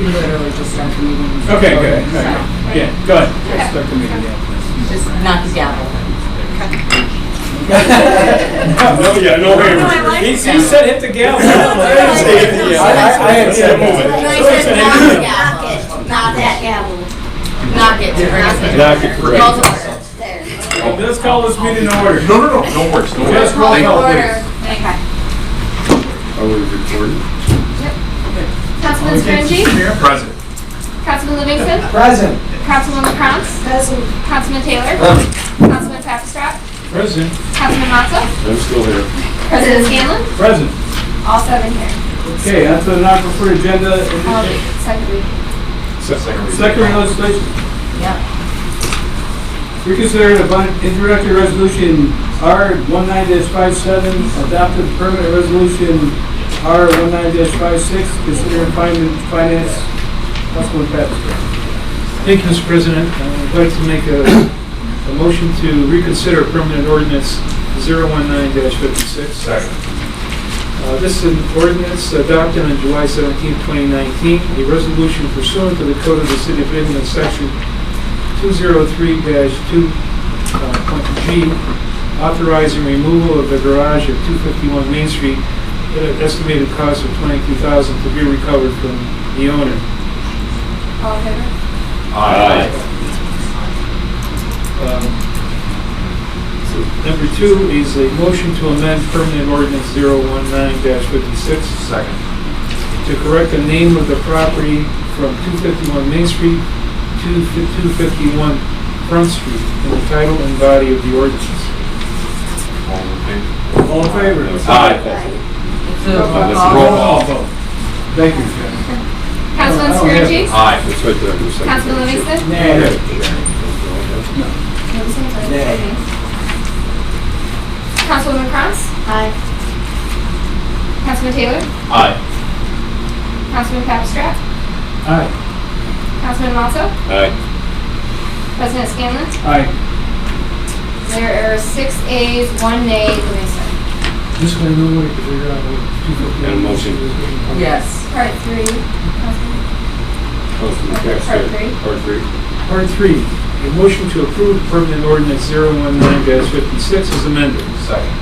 can literally just start the meeting. Okay, good. So, Yeah, go ahead. Let's start the meeting. just not the gavel. No, yeah, no hammer. He said hit the gavel. I had said No, I said not the gavel, not that gavel. Knock it to bring us in. Knock it to bring Call to us order. There. Let's call this meeting to order. No worries. Yes, roll call, please. Okay. Are we recording? Councilman Stringy? Present. Councilman Livingston? Present. Councilwoman Krantz? Present. Councilman Taylor? Councilman Papastrap? Present. Councilman Mazza? I'm still here. President Scanlon? Present. All seven here. Okay, on to the non-preferred agenda. Second reading. Second Second legislation. Yep. Reconsider the introductory resolution R19-57, adopted permanent resolution R19-56, considering finance. Councilman Papastrap. Thank you, Mr. President. I'd like to make a motion to reconsider permanent ordinance 019-56. Second. This is an ordinance adopted on July 17, 2019, a resolution pursuant to the Code of the City of Binghamton, Section 203-2.G, authorizing removal of the garage at 251 Main Street at an estimated cost of $22,000 to be recovered from the owner. All in favor? Aye. Number 2 is a motion to amend permanent ordinance 019-56 Second. to correct the name of the property from 251 Main Street to 251 Front Street in the title and body of the ordinance. All in favor? Aye. It's a Roll call vote. Thank you. Councilman I don't have Stringy? Aye. That's right there. Councilman Livingston? Nay. Councilwoman Krantz? Aye. Councilman Taylor? Aye. Councilman Papastrap? Aye. Councilman Mazza? Aye. President Scanlon? Aye. There are 6 ayes, 1 nay, Livingston. This way, no way to figure out what 251 And a motion. Yes. Part 3. Councilman. Part three. Part 3, a motion to approve permanent ordinance 019-56 is amended. Second.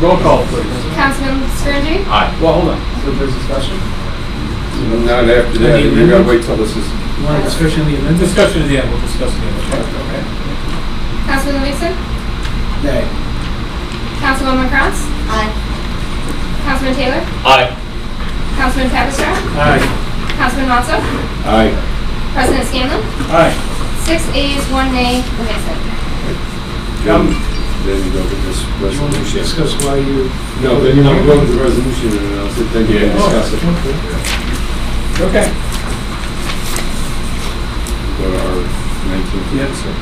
Roll call, please. Councilman Stringy? Aye. Well, hold on. So there's discussion? Not after that. You gotta wait till this is. You want a discussion of the amendment? Discussion at the end. We'll discuss the end. Okay. Councilman Livingston? Nay. Councilwoman Krantz? Aye. Councilman Taylor? Aye. Councilman Papastrap? Aye. Councilman Mazza? Aye. President Scanlon? Aye. 6 ayes, 1 nay, Livingston. Then you go to this You want to resolution. discuss why you... No, then you don't go to the resolution and then you can discuss it. Okay. Go to our 19th. Yes, sir.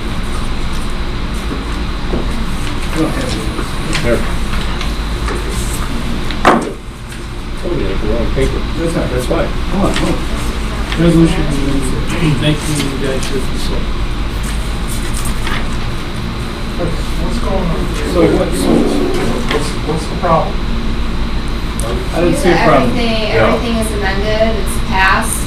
There. Oh, you have the wrong paper. That's why. Hold on. Resolution 19-56. What's going on? So What's the problem? I didn't see a problem. Everything is amended, it's passed,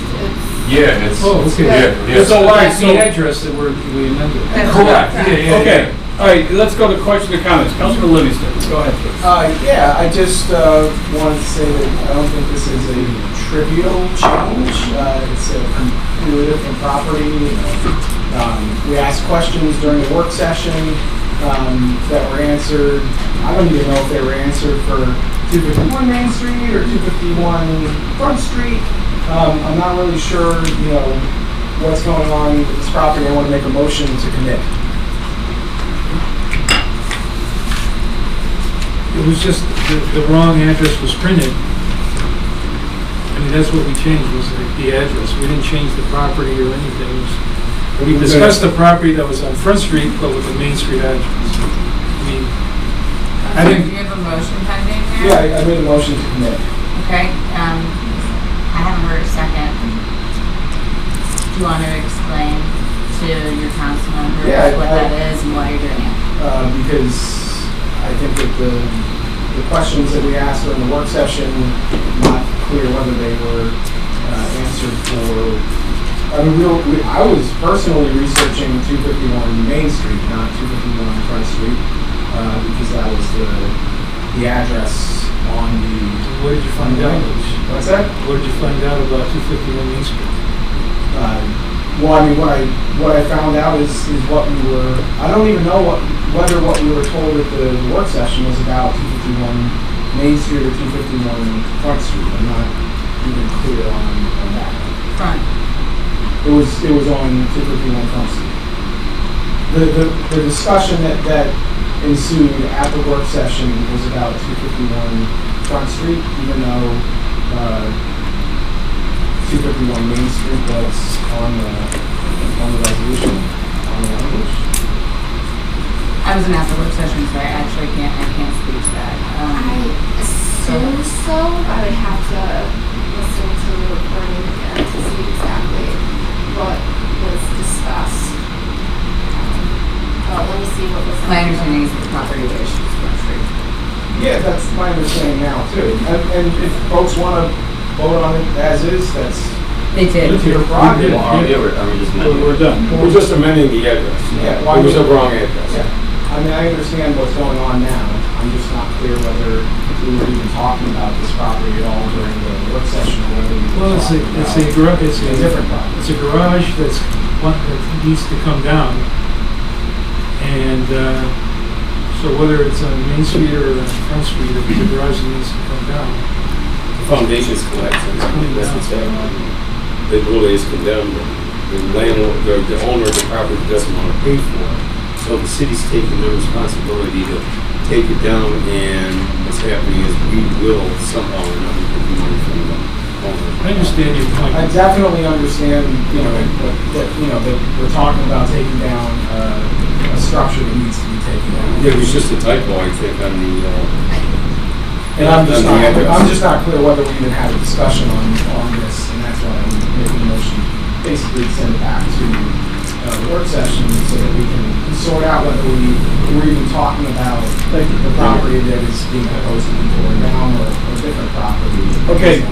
Yeah, it's. Oh, okay. Yeah. So why, That's the address that we amended. Correct. Yeah. Okay. All right, let's go to question and comments. Councilman Livingston, go ahead, please. Yeah, I just wanted to say that I don't think this is a trivial change. It's a completely different property. We asked questions during the work session that were answered. I don't even know if they were answered for 251 Main Street or 251 Front Street. I'm not really sure, what's going on with this property. I want to make a motion to commit. It was just the wrong address was printed. I mean, that's what we changed, was the address. We didn't change the property or anything. We discussed the property that was on Front Street, but with the Main Street address. I mean, I Do didn't... you have a motion pending here? Yeah, I made a motion to commit. Okay, I haven't heard a second. Do you want to explain to your council members what that is and why you're doing it? Because I think that the questions that we asked during the work session, not clear whether they were I mean, I was personally researching 251 Main Street, not 251 Front Street, because that was the address on the. What did you find out? What's that? What did you find out about 251 Main Street? Well, I mean, what I found out is what we were. I don't even know whether what we were told at the work session was about 251 Main Street or 251 Front Street. I'm not even clear on that. Front. It was on 251 Front Street. The discussion that ensued at the work session was about 251 Front Street, even though 251 Main Street was on the resolution, on the language. I wasn't at the work session, so I can't speak to that. I assume so. I would have to listen to the recording again to see exactly what was discussed. But let me see what was. My understanding is that the property issue is Front Street. Yeah, that's my understanding now too. And if folks want to vote on it as is, that's They did. your prerogative. We're done. We're just amending the address. Yeah, It was a wrong address. Yeah, I mean, I understand what's going on now. I'm just not clear whether we were even talking about this property at all during the work session, or whether we were Well, it's a different property. It's a garage that needs to come down. And so whether it's on Main Street or on Front Street, if it's a garage that needs to come down. The foundation's collapsing. That's what's happening. It really is condemned. The landlord, the owner of the property doesn't want to pay for it. So the city's taking the responsibility to take it down, and what's happening is we will somehow or another get the money from the owner. I understand your point. I definitely understand, that we're talking about taking down a structure that needs to be taken down. It was just a typo, I think, on the, And I'm just on the address. not clear whether we even had a discussion on this, and that's why I'm making a motion, basically to send it back to the work session so that we can sort out whether we're even talking about the property that is being proposed to be torn down or a different property. Okay.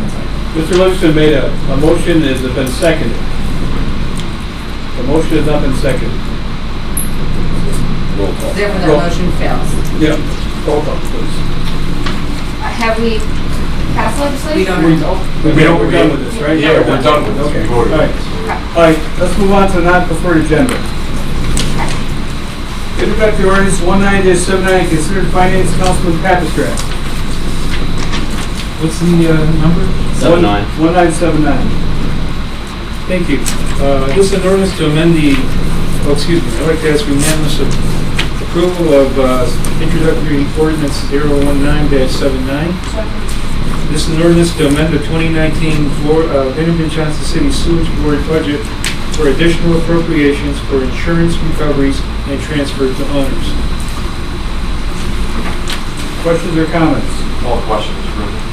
Mr. Livingston made a motion, has it been seconded? The motion has not been seconded. roll call. Therefore, that Roll. motion fails. Yeah. Roll call, please. Have we passed legislation? We don't. We're done with this, right? Yeah, we're done with this. Okay. We All voted. right. All right, let's move on to non-preferred agenda. Introductory ordinance 19-79, considered finance councilman Papistrat. What's the number? 1979. Thank you. This is an ordinance to amend I'd like to ask unanimous approval of introductory ordinance 019-79. This is an ordinance to amend the 2019 Binghamton Johnson City Sewage Board budget for additional appropriations for insurance recoveries and transfer to owners. Questions or comments? Call the question, Mr. President.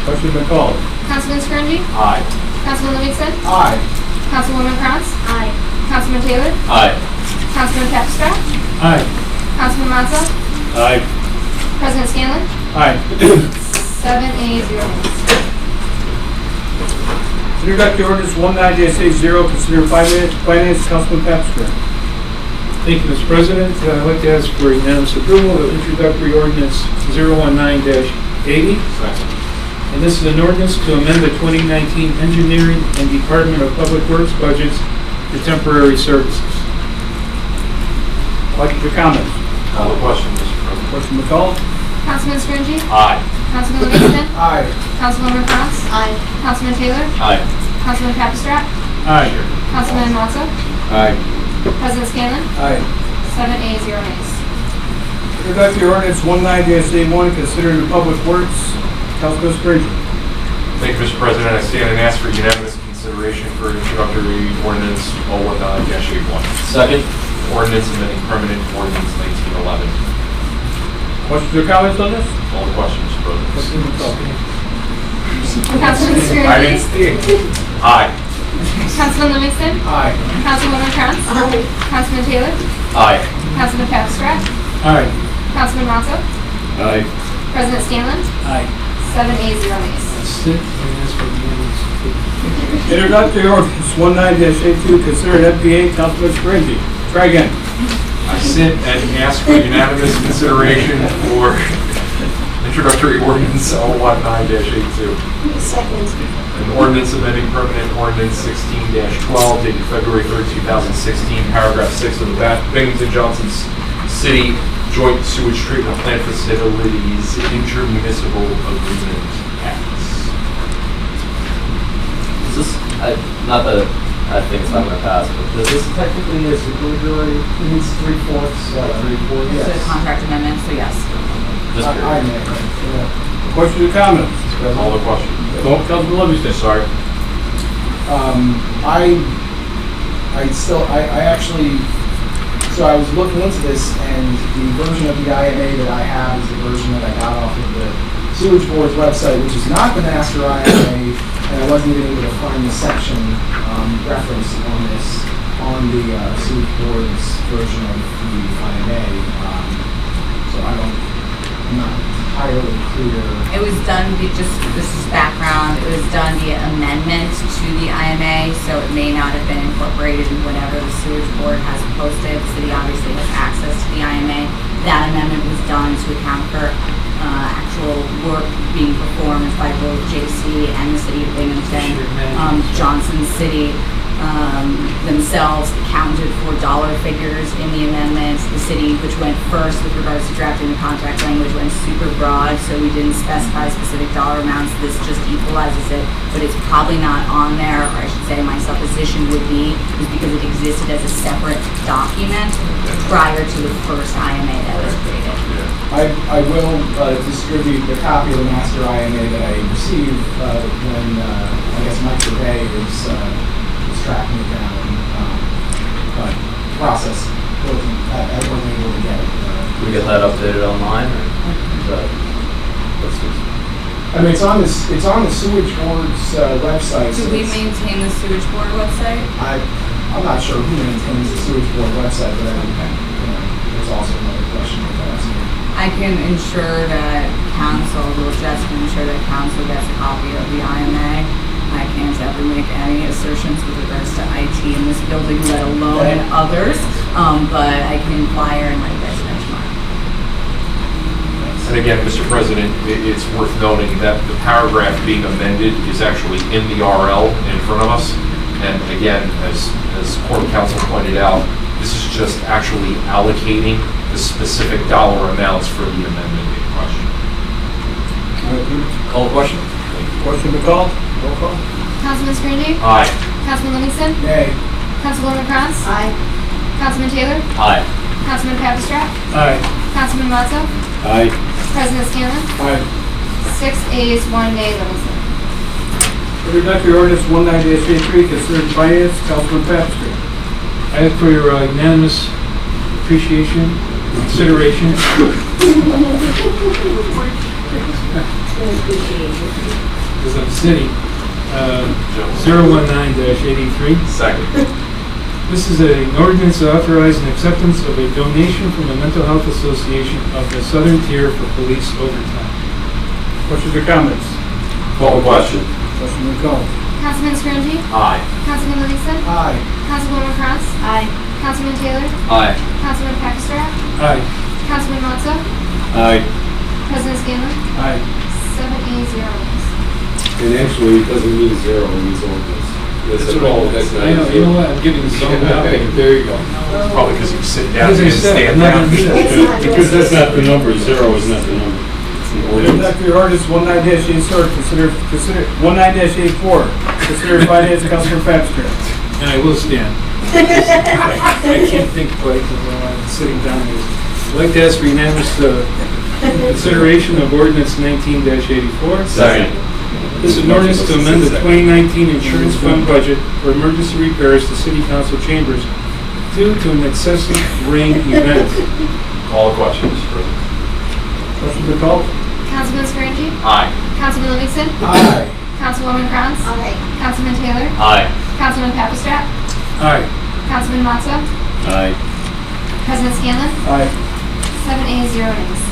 Question been called. Councilman Scurngey? Aye. Councilman Livingston? Aye. Councilwoman Krantz? Aye. Councilman Taylor? Aye. Councilman Papstrad? Aye. Councilman Mazza? Aye. President Scanlon? Aye. 7 ayes, 0 nays. Introductory ordinance 19-80, considered finance councilman Papistrat. Thank you, Mr. President. I'd like to ask for unanimous approval of introductory ordinance 019-80. Second. And this is an ordinance to amend the 2019 Engineering and Department of Public Works budgets for temporary services. Questions or comments? Call the question, Mr. President. Question been called. Councilman Scurngey? Aye. Councilman Livingston? Aye. Councilwoman Krantz? Aye. Councilman Taylor? Aye. Councilman Papstrad? Aye. Councilman Mazza? Aye. President Scanlon? Aye. 7 ayes, 0 nays. Introductory ordinance 19-81, considered the public works. Councilman Scurngey. Thank you, Mr. President. I stand and ask for unanimous consideration for introductory ordinance 019-81. Second. Ordinance amending permanent ordinance 1911. Questions or comments on this? Call the question, Mr. President. Question been called. Councilman I Scurngey? didn't see it. Aye. Councilman Livingston? Aye. Councilwoman Krantz? Councilman Taylor? Aye. Councilman Papstrad? Aye. Councilman Mazza? Aye. President Scanlon? Aye. 7 ayes, 0 nays. Sit and ask for unanimous approval. Introductory ordinance 19-82, considered MPA, Councilman Scaringi. Try again. I sit and ask for unanimous consideration for introductory ordinance 019-82. Second. An ordinance amending permanent ordinance 16-12 dated February 3rd, 2016, paragraph 6 of the Binghamton Johnson City Joint Sewage Treatment Plant Facilities Intermunicipal Agreement Acts. Is this, not that I think it's not going to pass, but does this technically is a majority? It needs 3/4. It's a contract amendment, so yes. Just I curious. made it, yeah. Questions or comments? All the questions. Councilman Livingston. Sorry. So I was looking into this, and the version of the IMA that I have is the version that I got off of the sewage board's website, which is not the master IMA, and I wasn't even able to find the section reference on this on the sewage board's version of the IMA. So I'm not entirely clear. It was done, this is background, it was done via amendment to the IMA, so it may not have been incorporated in whatever the sewage board has posted. The city obviously has access to the IMA. That amendment was done to account for actual work being performed by both JC and the city of Binghamton. Johnson City themselves accounted for dollar figures in the amendments. The city, which went first with regards to drafting the contract language, went super broad, so we didn't specify specific dollar amounts. This just equalizes it, but it's probably not on there, or I should say my supposition would be, is because it existed as a separate document prior to the first IMA that was created. I will distribute the copy of the master IMA that I received when I guess Mike Today was tracking it down, but process I wasn't able to get it. Can we get that updated online, or is that, that's just, I mean, it's on the sewage board's website. Do so we it's- maintain the sewage board website? I'm not sure who maintains the sewage board website, but there's also another question with that. I can ensure that council, will just ensure that council gets a copy of the IMA. I can't ever make any assertions with regards to IT in this building, let alone in others, but I can inquire and let you guys know tomorrow. And again, Mr. President, it's worth noting that the paragraph being amended is actually in the RL in front of us. And again, as Court Counsel pointed out, this is just actually allocating the specific dollar amounts for the amendment in question. call the question? Question to call? Roll call. Councilman Scaringi? Aye. Councilman Livingston? Nay. Councilwoman Kranz? Aye. Councilman Taylor? Aye. Councilman Papastrap? Aye. Councilman Mazza? Aye. President Scanlon? Aye. 6 ayes, 1 nay, Livingston. Introductory ordinance 19-83, considered finance, Councilman Patrick. I ask for your unanimous appreciation, consideration. Because I'm sitting, 019-83. Second. This is an ordinance authorizing acceptance of a donation from the Mental Health Association of the Southern Tier for police overtime. Questions or comments? Call the question. Question to call. Councilman Scaringi? Aye. Councilman Livingston? Aye. Councilwoman Kranz? Aye. Councilman Taylor? Aye. Councilman Papastrap? Aye. Councilman Mazza? Aye. President Scanlon? Aye. 7 ayes, 0 nays. And actually, it doesn't mean zero, it means ordinance. That's It's a roll, all- that's not. I know, you know what, I'm getting zoned out. Okay, there you go. It's probably because you sit down As I and said, stand I'm not down. gonna do that. It's not Because that's not the number, zero is not the number. It's an ordinance. Introductory ordinance 19-84, consider 19-84, considered finance, Councilman Patrick. And I will stand. I can't think quite while I'm sitting down here. I'd like to ask for unanimous consideration of ordinance 19-84. Second. This is an ordinance to amend the 2019 insurance fund budget for emergency repairs to city council chambers due to an excessive rain event. Call the question, Mr. President. Question to call. Councilman Scaringi? Aye. Councilman Livingston? Aye. Councilwoman Kranz? Aye. Councilman Taylor? Aye. Councilman Papastrap? Aye. Councilman Mazza? Aye. President Scanlon? Aye. 7 ayes, 0 nays.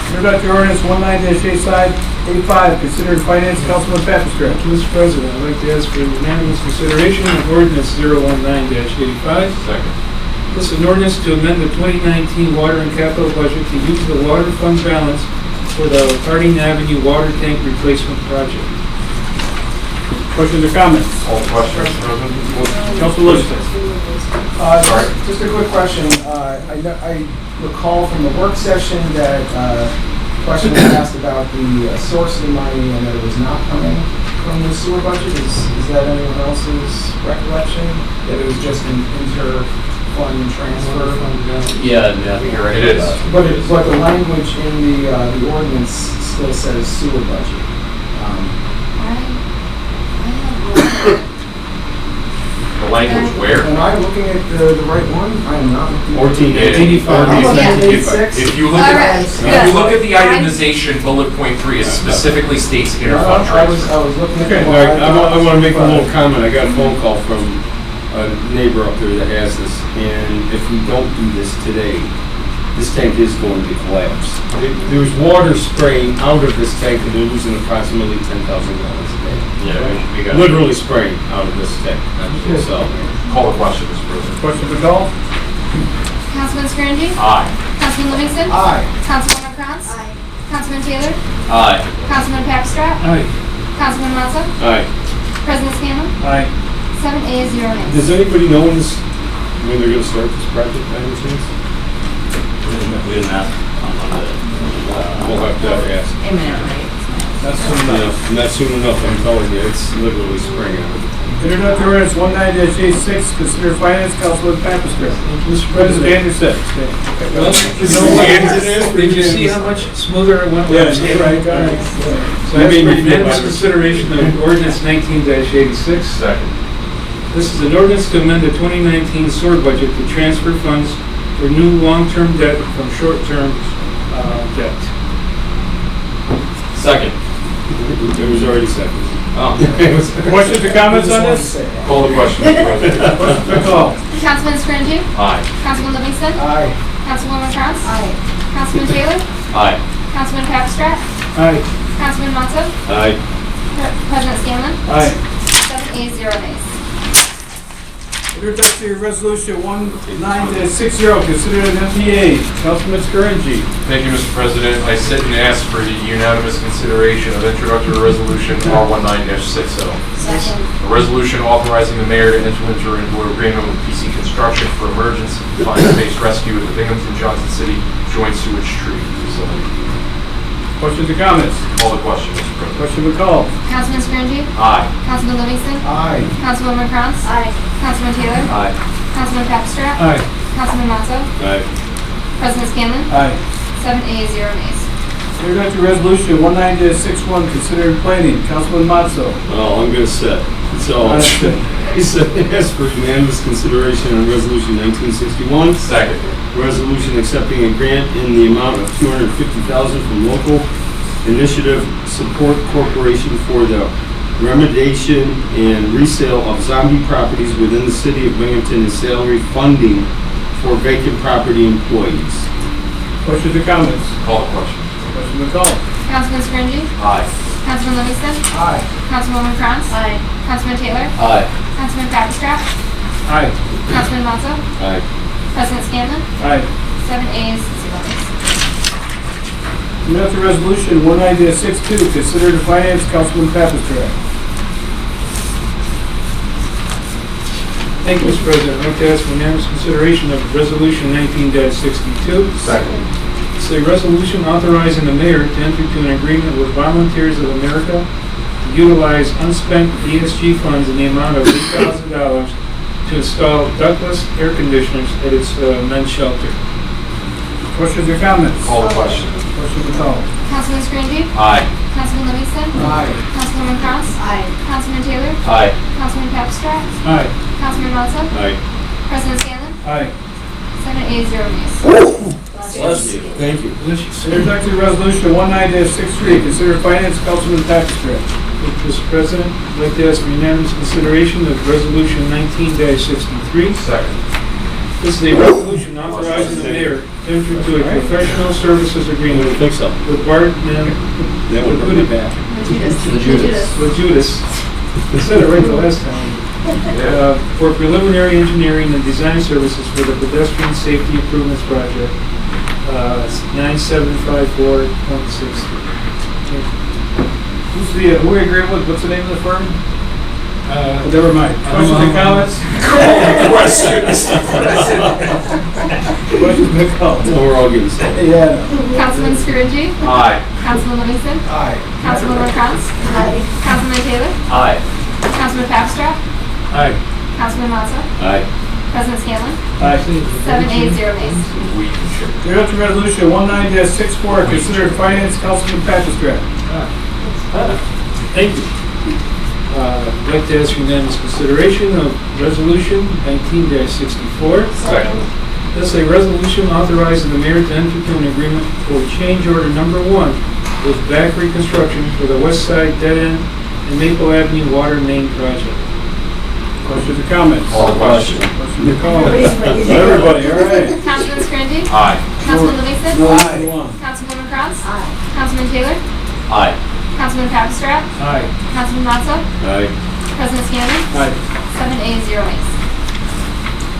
Introductory ordinance 19-85, 85, consider finance, Councilman Papastrew. Mr. President, I'd like to ask for unanimous consideration of ordinance 019-85. Second. This is an ordinance to amend the 2019 water and capital budget to use the water fund balance for the Harding Avenue water tank replacement project. Questions or comments? All questions, Mr. President? Councilor Livingston. Just a quick question. I recall from the work session that question was asked about the source of the money and that it was not coming from the sewer budget. Is that anyone else's recollection? That it was just an inter-fund transfer? Yeah, you're right. It is. But the language in the ordinance still says sewer budget. The language where? Am I looking at the right one? I am not looking at 1885. If you look at, if you look at the itemization, bullet point 3, it specifically states interfund I was transfer. looking at Okay, the all right, I want to make a one. little comment. I got a phone call from a neighbor up there that has this, and if we don't do this today, this tank is going to collapse. There's water spraying out of this tank, and they're losing approximately 10,000 gallons a day. Yeah, we got. Literally spraying out of this tank. So, Call the question, Mr. President. Question for call? Councilman Scarngi? Aye. Councilman Livingston? Aye. Councilwoman Krantz? Aye. Councilman Taylor? Aye. Councilman Papstrap? Aye. Councilman Mazza? all right. President Scanlon? Aye. 7 ayes, 0 nays. Does anybody know when they're going to start this project, by any chance? We didn't ask on Monday. We'll have to ask. Imminently. That's Soon soon enough. enough. Not soon enough, I'm telling you, it's literally spraying out of it. Introductory ordinance 19-86, consider finance, Councilman Papastrew. Mr. President President. Anderson. Well, did you see how much smoother it went? when I was Yeah, right, all right. So I ask for unanimous consideration of ordinance 19-86. Second. This is an ordinance to amend the 2019 sewer budget to transfer funds for new long-term debt from short-term debt. Second. It was already seconded. Oh. Questions or comments on this? Call the question, Mr. President. Question for call? Councilman Scarngi? Aye. Councilman Livingston? Aye. Councilwoman Krantz? Aye. Councilman Taylor? Aye. Councilman Papstrap? Aye. Councilman Mazza? Aye. President Scanlon? Aye. 7 ayes, 0 nays. Introductory resolution 19-60, consider an MPA. Councilman Scaringi. Thank you, Mr. President. I sit and ask for the unanimous consideration of introductory resolution R19-60. Second. A resolution authorizing the mayor to enter into an agreement with PC Construction for emergency confined-space rescue at the Binghamton Johnson City Joint Sewage Treatment Facility. Questions or comments? Call the question, Mr. President. Question for call? Councilman Scarngi? Aye. Councilman Livingston? Aye. Councilwoman Krantz? Aye. Councilman Taylor? Aye. Councilman Papstrap? Aye. Councilman Mazza? Aye. President Scanlon? Aye. 7 ayes, 0 nays. Introductory resolution 19-61, consider planning. Councilman Mazzo. Oh, I'm gonna sit. So, he said, ask for unanimous consideration on resolution 1961. Second. Resolution accepting a grant in the amount of $250,000 from Local Initiative Support Corporation for the remediation and resale of zombie properties within the city of Binghamton and salary funding for vacant property employees. Questions or comments? Call the question. Question for call? Councilman Scarngi? Aye. Councilman Livingston? Aye. Councilwoman Krantz? Aye. Councilman Taylor? Aye. Councilman Papstrap? Aye. Councilman Mazza? Aye. President Scanlon? Aye. 7 ayes, 0 nays. Introductory resolution 19-62, consider the finance. Councilman Papastrew. Thank you, Mr. President. I'd like to ask for unanimous consideration of resolution 19-62. Second. It's a resolution authorizing the mayor to enter into an agreement with Volunteers of America to utilize unspent ESG funds in the amount of $8,000 to install ductless air conditioners at its men's shelter. Questions or comments? Call the question. Question for call? Councilman Scarngi? Aye. Councilman Livingston? Aye. Councilwoman Krantz? Aye. Councilman Taylor? Aye. Councilman Papstrap? Aye. Councilman Mazza? Aye. President Scanlon? Aye. 7 ayes, 0 nays. Bless you. Thank you. Introductory resolution 19-63, consider finance. Councilman Papastrew. Mr. President, I'd like to ask for unanimous consideration of resolution 19-63. Second. This is a resolution authorizing the mayor to enter into a professional services I agreement don't think so. with Barton and That would bring it back. with Judas. I said it right the last time. For preliminary engineering and design services for the pedestrian safety improvements project, 9754.63. Who we agree with? What's the name of the firm? Never mind. I don't Questions and know. comments? Questions and comments? No, we're all getting sick. Yeah. Councilman Scaringi? Aye. Councilman Livingston? Aye. Councilwoman Kranz? Councilman Taylor? Aye. Councilman Papstrap? Aye. Councilman Mazza? Aye. President Scanlon? 7 ayes, 0 nays. We can share. Introductory resolution 19-64, considered finance, Councilman Patrick. Thank you. I'd like to ask unanimous consideration of Resolution 19-64. Second. That's a resolution authorizing the mayor to enter into an agreement for change order number 1 with Bakery Construction for the West Side Dead End and Maple Avenue Water Main Project. Questions or comments? All the question. Questions or comments? Everybody, all right. Councilman Scaringi? Aye. Councilman Livingston? Aye. Councilwoman Kranz? Councilman Taylor? Aye. Councilman Papstrap? Aye. Councilman Mazza? Aye. President Scanlon? Aye. 7 ayes, 0 nays.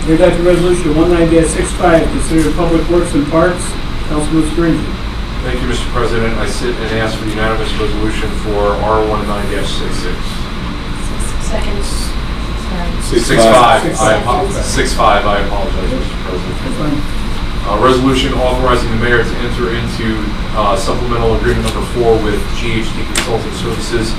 Introductory resolution 19-65, considered public works and parks, Councilman Scaringi. Thank you, Mr. President. I sit and ask for unanimous resolution for R19-66. Second. 6.5. I apologize, Mr. President. Resolution authorizing the mayor to enter into supplemental agreement number 4 with GHD Consulting Services,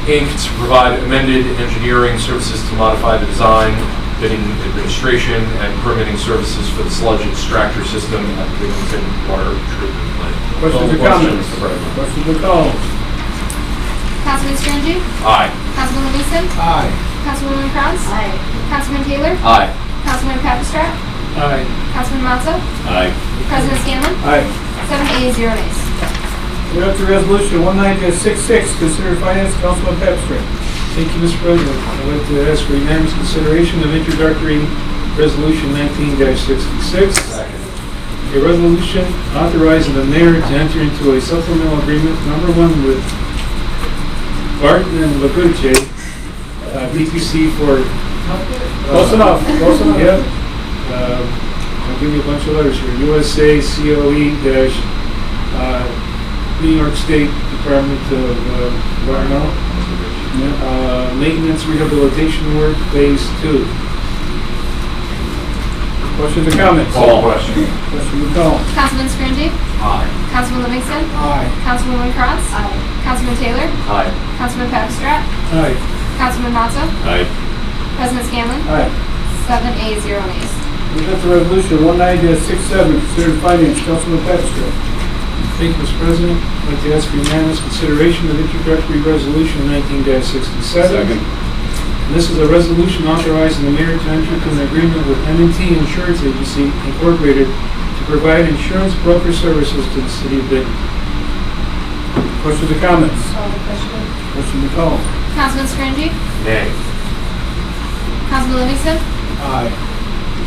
Inc. to provide amended engineering services to modify the design, bidding administration, and permitting services for the sludge extractor system at the Binghamton Water Treatment Plant. Questions or comments? Questions or comments? Councilman Scaringi? Aye. Councilman Livingston? Aye. Councilwoman Kranz? Councilman Taylor? Aye. Councilman Papstrap? Aye. Councilman Mazza? Aye. President Scanlon? Aye. 7 ayes, 0 nays. Introductory resolution 19-66, considered finance, Councilman Patrick. Thank you, Mr. President. I'd like to ask for unanimous consideration of introductory resolution 19-66. Second. A resolution authorizing the mayor to enter into a supplemental agreement number 1 with Barton and Laguche, BTC for... Close enough, close enough. Yep. I'll give you a bunch of letters here. USA COE dash New York State Department of Environmental. Maintenance Rehabilitation Work, Phase 2. Questions or comments? Call question. Questions or comments? Councilman Scaringi? Aye. Councilman Livingston? Aye. Councilwoman Kranz? Councilman Taylor? Aye. Councilman Papstrap? Aye. Councilman Mazza? Aye. President Scanlon? Aye. 7 ayes, 0 nays. Introductory resolution 19-67, considered finance, Councilman Patrick. Thank you, Mr. President. I'd like to ask for unanimous consideration of introductory resolution 19-67. Second. And this is a resolution authorizing the mayor to enter into an agreement with M&T Insurance Agency Incorporated to provide insurance broker services to the city of Binghamton. Questions or comments? Call the question. Questions or comments? Councilman Scaringi? Nay. Councilman Livingston? Aye.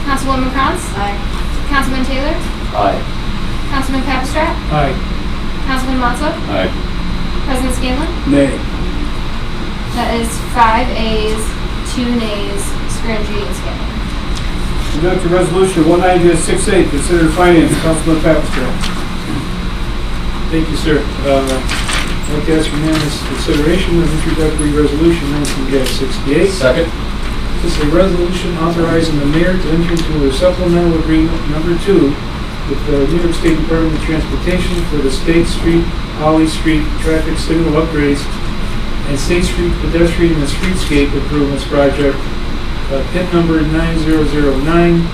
Councilwoman Kranz? Councilman Taylor? Aye. Councilman Papstrap? Aye. Councilman Mazza? Aye. President Scanlon? Nay. That is 5 ayes, 2 nays, Scaringi and Scanlon. Introductory resolution 19-68, considered finance, Councilman Patrick. Thank you, sir. I'd like to ask for unanimous consideration of introductory resolution 19-68. Second. This is a resolution authorizing the mayor to enter into a supplemental agreement number 2 with the New York State Department of Transportation for the State Street, Holly Street traffic signal upgrades and State Street pedestrian and streetscape improvements project, PIN number 9009.36.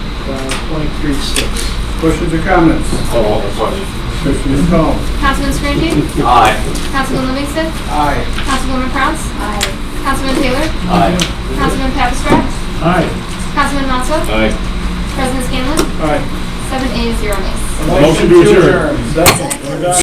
Questions or comments? Call the question. Questions or comments? Councilman Scaringi? Aye. Councilman Livingston? Aye. Councilwoman Kranz? Councilman Taylor? Aye. Councilman Papstrap? Aye. Councilman Mazza? Aye. President Scanlon? Aye. 7 ayes, 0 nays. Motion to adjourn. Second. We're done.